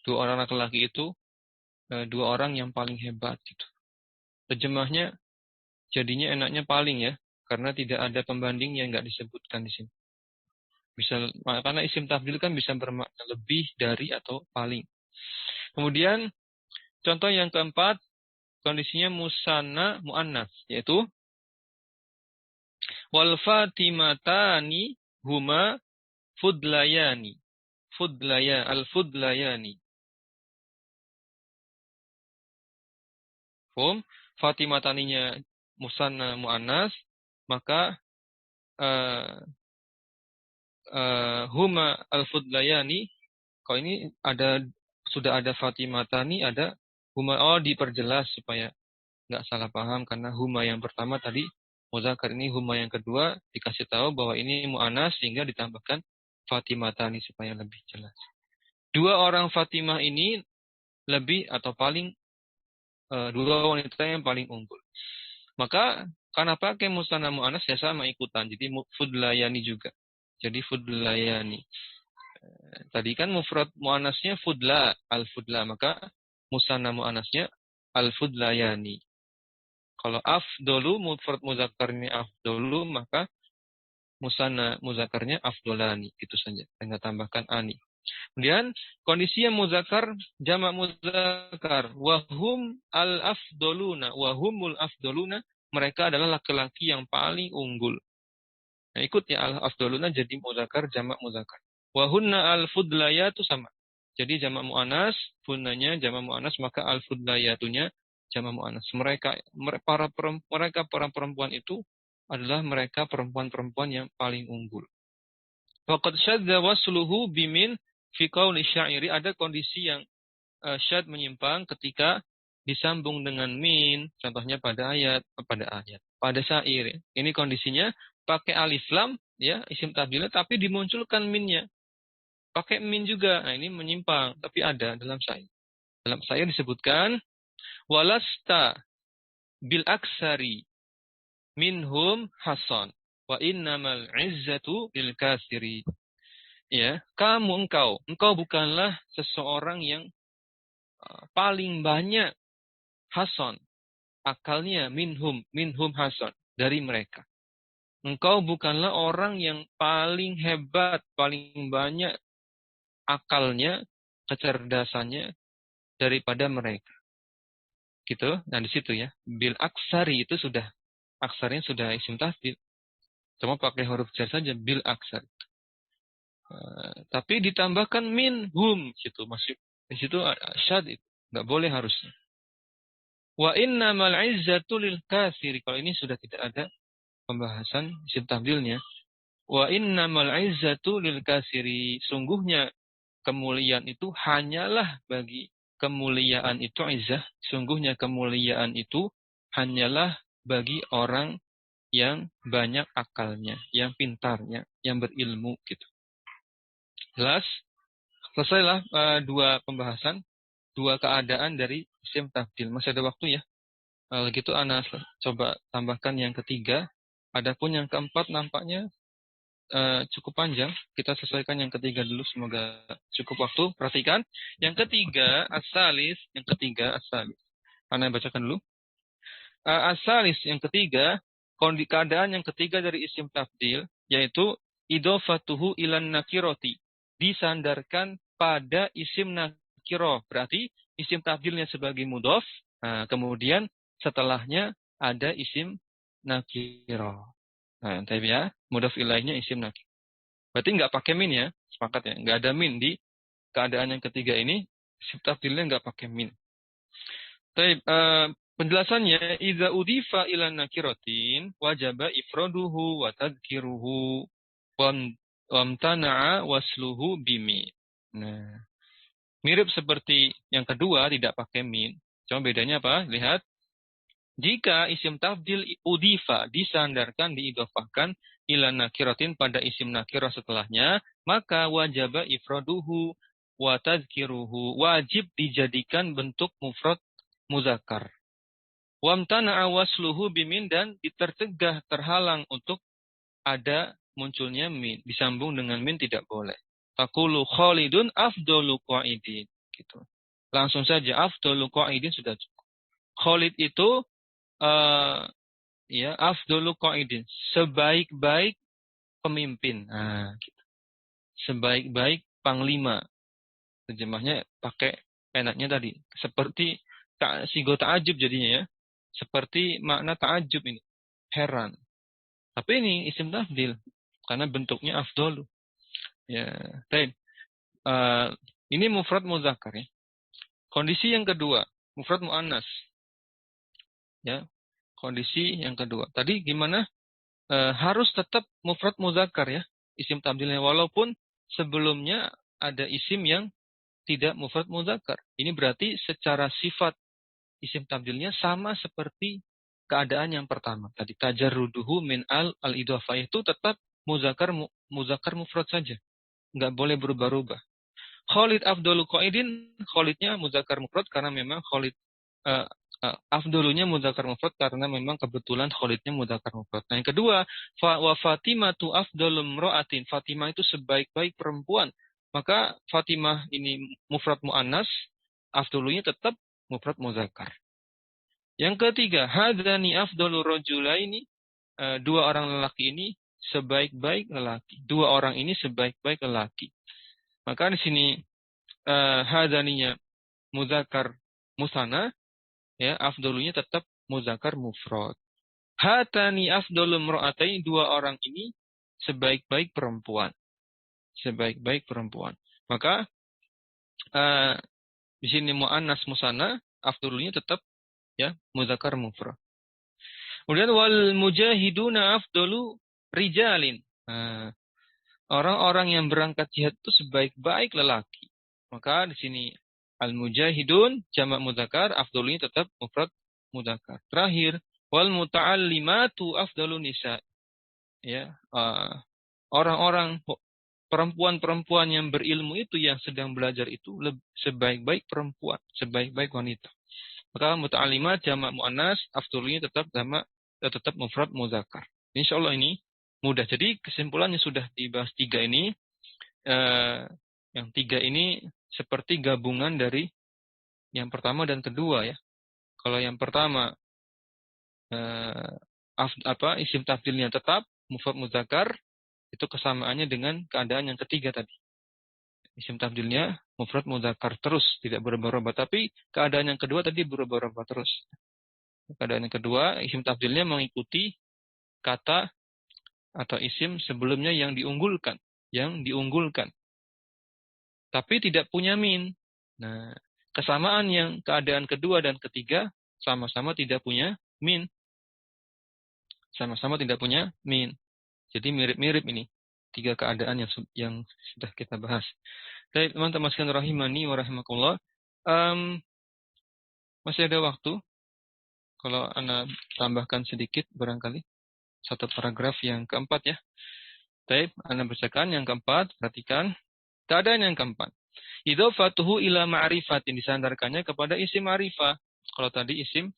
Dua orang laki-laki itu dua orang yang paling hebat gitu. Terjemahnya jadinya enaknya paling ya, karena tidak ada pembanding yang nggak disebutkan di sini. Karena isim tafdil kan bisa bermakna lebih dari atau paling. Kemudian contoh yang keempat, kondisinya musanna muannas, yaitu wal fatimatani huma fudlayani. Al-fudlayani. Fatimataninya musanna muannas, maka huma al-fudlayani. Kalau ini sudah ada fatimatani, ada huma. Oh, diperjelas supaya nggak salah paham karena huma yang pertama tadi muzakkar, ini huma yang kedua dikasih tahu bahwa ini muannas sehingga ditambahkan fatimatani supaya lebih jelas. Dua orang Fatimah ini lebih atau paling dua wanita yang paling unggul. Maka karena pakai musanna muannas ya sama ikutan. Jadi fudlayani juga. Jadi fudlayani. Tadi kan mufrad muannasnya fudla, al-fudla, maka musanna muannasnya al-fudlayani. Kalau afdolu mufrad muzakkarnya afdolu, maka musanna muzakkarnya afdolani, itu saja. Tinggal tambahkan ani. Kemudian kondisi yang muzakkar jamak muzakkar wahum al-afdoluna, wahumul afdoluna, mereka adalah laki-laki yang paling unggul. Nah, ikut ya al-afdoluna jadi muzakkar jamak muzakkar. Wahunna al-fudlayatu sama. Jadi jamak muannas, funnanya jamak muannas, maka al-fudlayatunya jamak muannas. Mereka para perempuan itu adalah mereka perempuan-perempuan yang paling unggul. Waqad syadza wasluhu bimin fi qauli syairi, ada kondisi yang syad menyimpang ketika disambung dengan min, contohnya pada syair. Ini kondisinya pakai alif lam ya, isim tafdilnya, tapi dimunculkan minnya. Pakai min juga. Nah, ini menyimpang, tapi ada dalam syair. Dalam syair disebutkan walasta bil aksari minhum hasan wa innamal izzatu lil kasiri. Ya, engkau bukanlah seseorang yang paling banyak hasan. Akalnya minhum hasan, dari mereka. Engkau bukanlah orang yang paling hebat, paling banyak akalnya, kecerdasannya daripada mereka. Gitu. Nah, di situ ya. Bil aksari itu sudah, aksarnya sudah isim tafdil. Cuma pakai huruf jar saja, bil aksari. Tapi ditambahkan minhum situ, masuk di situ syad itu. Enggak boleh harusnya. Wa innamal izzatu lil kasiri. Kalau ini sudah tidak ada pembahasan isim tafdilnya. Wa innamal izzatu lil kasiri. Sungguhnya kemuliaan itu hanyalah bagi kemuliaan itu izzah. Sungguhnya kemuliaan itu hanyalah bagi orang yang banyak akalnya, yang pintarnya, yang berilmu gitu. Jelas? Selesailah dua pembahasan, dua keadaan dari isim tafdil. Masih ada waktu ya. Gitu Ana coba tambahkan yang ketiga. Adapun yang keempat nampaknya cukup panjang. Kita sesuaikan yang ketiga dulu, semoga cukup waktu. Perhatikan. Yang ketiga as-salis. Ana bacakan dulu. As-salis yang ketiga, keadaan yang ketiga dari isim tafdil, yaitu idhofatuhu ilan nakiroti. disandarkan pada isim nakiroh. Berarti isim tafdilnya sebagai mudhof, nah, kemudian setelahnya ada isim nakiroh. Nah, tapi ya, mudhof ilaihnya isim nakir. Berarti nggak pakai min ya, sepakat ya. Nggak ada min di keadaan yang ketiga ini, isim tafdilnya nggak pakai min. Tapi penjelasannya, idza udifa ila nakiratin wajaba ifraduhu wa tadhkiruhu wamtana'a wasluhu bimi. Nah, mirip seperti yang kedua, tidak pakai min. Cuma bedanya apa? Lihat. Jika isim tafdil udifa disandarkan, diidofahkan ila nakiratin pada isim nakirah setelahnya, maka wajaba ifraduhu wa tadhkiruhu. Wajib dijadikan bentuk mufrad muzakkar. Wamtana'a wasluhu bimin, dan ditercegah, terhalang untuk ada munculnya min. Disambung dengan min tidak boleh. Taqulu Khalidun afdalu qa'idin. Gitu. Langsung saja afdalu qa'idin sudah cukup. Khalid itu ya afdalu qa'idin, sebaik-baik pemimpin. Nah, gitu. Sebaik-baik panglima. Terjemahnya pakai enaknya tadi. Seperti sigo ta'ajub jadinya ya. Seperti makna ta'ajub ini. Heran. Tapi ini isim tafdil. Karena bentuknya afdalu. Ya, baik. Ini mufrad muzakkar ya. Kondisi yang kedua, mufrad muannas. Ya. Kondisi yang kedua. Tadi gimana? Harus tetap mufrad muzakkar ya. Isim tafdilnya, walaupun sebelumnya ada isim yang tidak mufrad muzakkar. Ini berarti secara sifat isim tafdilnya sama seperti keadaan yang pertama. Tadi tajarruduhu min al-idhofah itu tetap muzakkar mufrad saja. Nggak boleh berubah-ubah. Khalid afdalu qaidin, Khalidnya muzakkar mufrad karena memang Khalid afdalunya muzakkar mufrad karena memang kebetulan Khalidnya muzakkar mufrad. Nah, yang kedua, wa Fatimatu afdalu mra'atin. Fatimah itu sebaik-baik perempuan. Maka Fatimah ini mufrad muannas, afdalunya tetap mufrad muzakkar. Yang ketiga, hadzani afdalu rajulaini. Dua orang lelaki ini sebaik-baik lelaki. Dua orang ini sebaik-baik lelaki. Maka di sini hadzaninya muzakkar musanna, ya, afdalunya tetap muzakkar mufrad. Hatani afdalu mra'atain, dua orang ini sebaik-baik perempuan. Sebaik-baik perempuan. Maka di sini muannas musanna, afdalunya tetap ya muzakkar mufrad. Kemudian wal mujahiduna afdalu rijalin. Orang-orang yang berangkat jihad itu sebaik-baik lelaki. Maka di sini al-mujahidun jamak mudzakkar, afdalunya tetap mufrad mudzakkar. Terakhir, wal muta'allimatu afdalu nisa. Ya, orang-orang perempuan-perempuan yang berilmu itu, yang sedang belajar itu sebaik-baik perempuan, sebaik-baik wanita. Maka muta'allimat jamak muannas, afdalunya tetap mufrad mudzakkar. Insyaallah ini mudah. Jadi kesimpulannya sudah dibahas tiga ini. Yang tiga ini seperti gabungan dari yang pertama dan kedua ya. Kalau yang pertama isim tafdilnya tetap mufrad mudzakkar, itu kesamaannya dengan keadaan yang ketiga tadi. Isim tafdilnya mufrad mudzakkar terus, tidak berubah-ubah. Tapi keadaan yang kedua tadi berubah-ubah terus. Keadaan yang kedua, isim tafdilnya mengikuti kata atau isim sebelumnya yang diunggulkan. Tapi tidak punya min. Nah, kesamaan yang keadaan kedua dan ketiga sama-sama tidak punya min. Sama-sama tidak punya min. Jadi mirip-mirip ini. Tiga keadaan yang sudah kita bahas. Baik, teman-teman sekalian rahimani wa rahimakumullah. Masih ada waktu. Kalau Anda tambahkan sedikit barangkali. Satu paragraf yang keempat ya. Baik, Anda bacakan yang keempat. Perhatikan. Keadaan yang keempat. Idhofatuhu ila ma'rifatin, disandarkannya kepada isim ma'rifah. Kalau tadi isim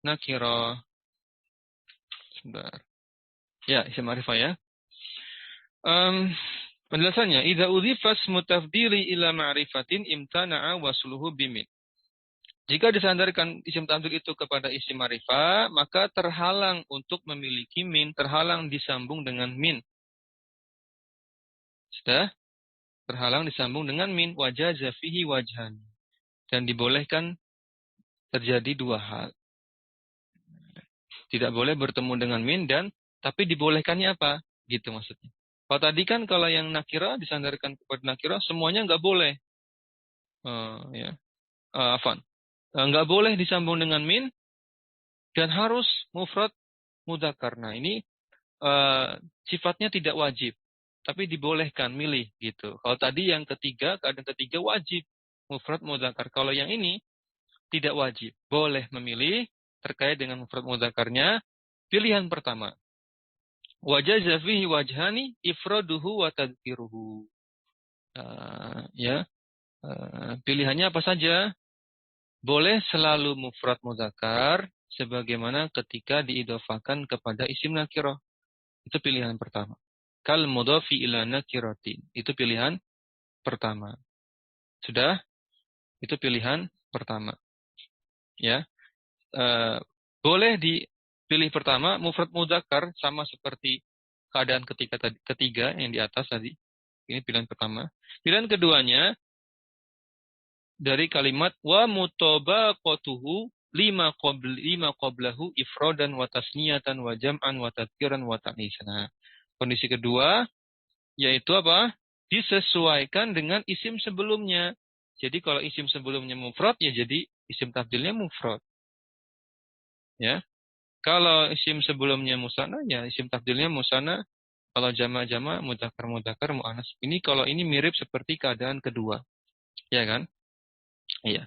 nakirah. Sebentar. Ya, isim ma'rifah ya. Penjelasannya, idza udhifas mutafdili ila ma'rifatin imtana'a wasluhu bimin. Jika disandarkan isim tafdil itu kepada isim ma'rifah, maka terhalang untuk memiliki min, terhalang disambung dengan min. Sudah? terhalang disambung dengan min, wajah zafihi wajhan. Dan dibolehkan terjadi dua hal. Tidak boleh bertemu dengan min tapi dibolehkannya apa? Gitu maksudnya. Kalau tadi kan kalau yang nakira disandarkan kepada nakira semuanya nggak boleh. Ya. Afan. Nggak boleh disambung dengan min dan harus mufrad mudzakkar. Nah, ini sifatnya tidak wajib, tapi dibolehkan milih gitu. Kalau tadi yang ketiga, keadaan ketiga wajib mufrad mudzakkar. Kalau yang ini tidak wajib, boleh memilih terkait dengan mufrad mudzakarnya. Pilihan pertama, wajaza fihi wajhani ifraduhu wa tadhkiruhu. Ya, pilihannya apa saja? Boleh selalu mufrad mudzakkar sebagaimana ketika diidhofakan kepada isim nakirah. Itu pilihan pertama. Kal mudhafi ila nakiratin. Itu pilihan pertama. Sudah? Itu pilihan pertama. Ya. Boleh dipilih pertama mufrad mudzakkar sama seperti keadaan ketiga yang di atas tadi. Ini pilihan pertama. Pilihan keduanya dari kalimat wa mutabaqatuhu lima qablahu ifradan wa tasniyatan wa jam'an wa tadhkiran wa ta'nisan. Nah, kondisi kedua yaitu apa? Disesuaikan dengan isim sebelumnya. Jadi kalau isim sebelumnya mufrad ya jadi isim tabdilnya mufrad. Ya. Kalau isim sebelumnya musanna ya isim tabdilnya musanna. Kalau jama'-jama' mudzakkar muannas. Ini kalau ini mirip seperti keadaan kedua. Ya kan? Iya.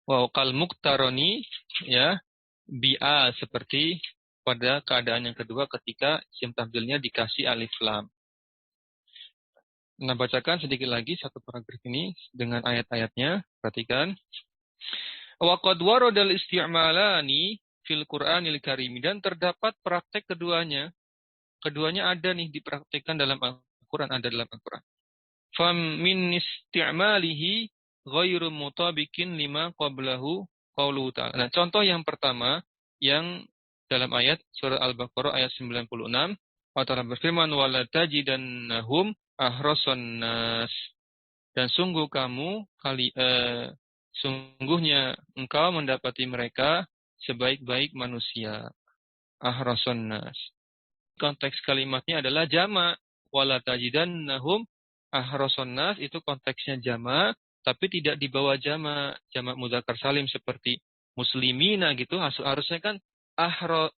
Wa kal muqtaroni ya bi'a seperti pada keadaan yang kedua ketika isim tabdilnya dikasih alif lam. Nah, bacakan sedikit lagi satu paragraf ini dengan ayat-ayatnya. Perhatikan. Wa qad waradal isti'malani fil Qur'anil Karim, dan terdapat praktek keduanya. Keduanya ada nih dipraktikkan dalam Al-Qur'an, ada dalam Al-Qur'an. Fam min isti'malihi ghairu mutabiqin lima qablahu qauluhu ta'ala. Nah, contoh yang pertama yang dalam ayat surah Al-Baqarah ayat 96, Allah Ta'ala berfirman wala tajidannahum ahrasan nas, dan sungguhnya engkau mendapati mereka sebaik-baik manusia. Ahrasan nas. Konteks kalimatnya adalah jama'. Wala tajidannahum ahrasan nas itu konteksnya jama', tapi tidak dibawa jama' mudzakkar salim seperti muslimina gitu. Harusnya kan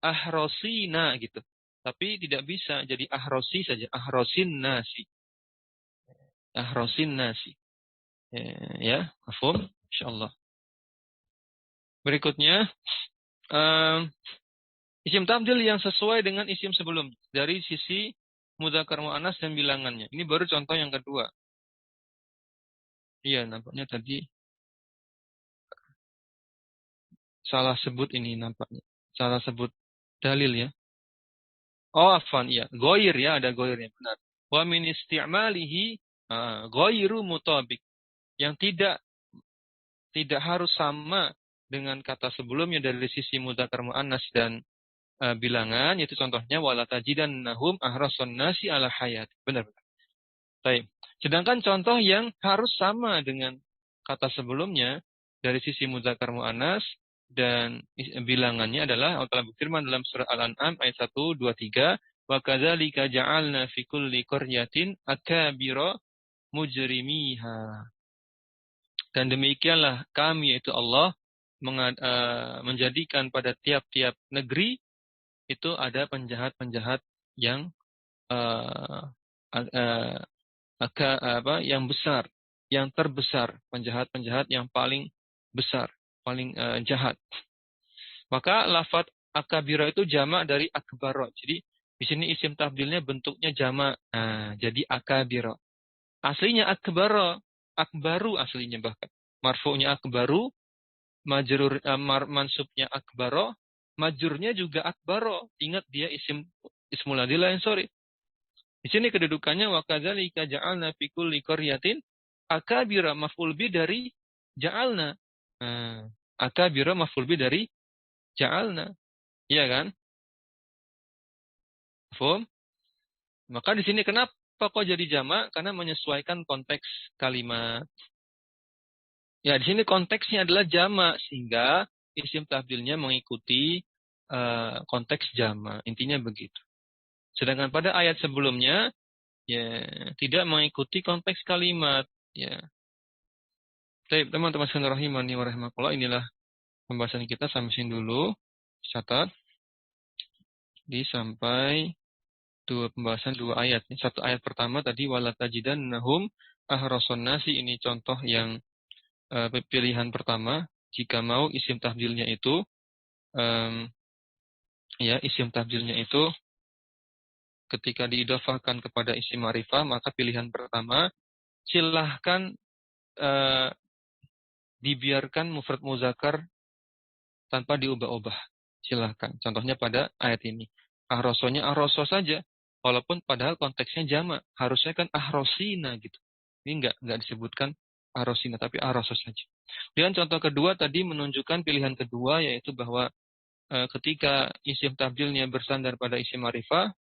ahrosina gitu. Tapi tidak bisa jadi ahrosi saja. Ahrosin nasi. Ahrosin nasi. Ya, mafhum? Insyaallah. Berikutnya, isim tabdil yang sesuai dengan isim sebelum dari sisi mudzakkar muannas dan bilangannya. Ini baru contoh yang kedua. Iya, nampaknya tadi salah sebut ini nampaknya. Salah sebut dalil ya. Oh, afwan, iya. Goir ya, ada goirnya, benar. Wa min isti'malihi goiru mutabik. Yang tidak harus sama dengan kata sebelumnya dari sisi mudzakkar muannas dan bilangan, yaitu contohnya wala tajidannahum ahrasan nasi ala hayat. Benar. Baik. Sedangkan contoh yang harus sama dengan kata sebelumnya dari sisi mudzakkar muannas dan bilangannya adalah Allah Ta'ala berfirman dalam surah Al-An'am ayat 1, 2, 3, wa kadzalika ja'alna fi kulli qaryatin akabira mujrimiha. Dan demikianlah kami yaitu Allah menjadikan pada tiap-tiap negeri itu ada penjahat-penjahat yang yang besar, yang terbesar, penjahat-penjahat yang paling besar, paling jahat. Maka lafadz akabira itu jamak dari akbaro. Jadi di sini isim tabdilnya bentuknya jamak. Nah, jadi akabira. Aslinya akbaro, akbaru aslinya bahkan. Marfu'nya akbaru, mansubnya akbaro, majurnya juga akbaro. Ingat dia ismul adilah yang sorry. Di sini kedudukannya wa kadzalika ja'alna fi kulli qaryatin akabira maf'ul bi dari ja'alna. Akabira maf'ul bi dari ja'alna. Iya kan? Paham? Maka di sini kenapa kok jadi jamak? Karena menyesuaikan konteks kalimat. Ya, di sini konteksnya adalah jamak, sehingga isim tabdilnya mengikuti konteks jamak. Intinya begitu. Sedangkan pada ayat sebelumnya, ya tidak mengikuti konteks kalimat. Ya, baik, teman-teman sekalian rahimani wa rahimakumullah, inilah pembahasan kita sampai sini dulu. Catat di sampai pembahasan dua ayat. Satu ayat pertama tadi wala tajidannahum ahrasun nasi, ini contoh yang pilihan pertama. Jika mau isim tabdilnya itu isim tabdilnya itu ketika diidhofahkan kepada isim ma'rifah, maka pilihan pertama silahkan dibiarkan mufrad muzakkar tanpa diubah-ubah. Silahkan. Contohnya pada ayat ini. Ahrosonya ahroso saja. Walaupun padahal konteksnya jamak. Harusnya kan ahrosina gitu. Ini enggak disebutkan ahrosina, tapi ahroso saja. Dan contoh kedua tadi menunjukkan pilihan kedua, yaitu bahwa ketika isim tabdilnya bersandar pada isim ma'rifah,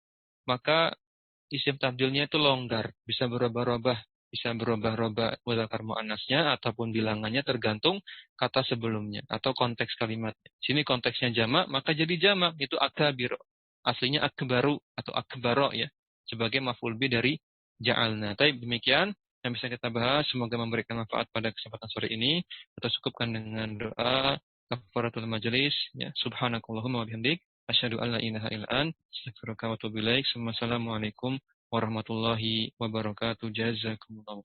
maka isim tabdilnya itu longgar, bisa berubah-ubah, bisa berubah-ubah mudzakkar muannasnya ataupun bilangannya tergantung kata sebelumnya atau konteks kalimatnya. Sini konteksnya jamak, maka jadi jamak, itu akabiro. Aslinya akbaru atau akbaro ya, sebagai maf'ul bi dari ja'alna. Tapi demikian yang bisa kita bahas, semoga memberikan manfaat pada kesempatan sore ini. Kita cukupkan dengan doa kafaratul majelis ya. Subhanakallahumma wa bihamdik asyhadu an la ilaha illa anta astaghfiruka wa atubu ilaik. Wassalamualaikum warahmatullahi wabarakatuh. Jazakumullah.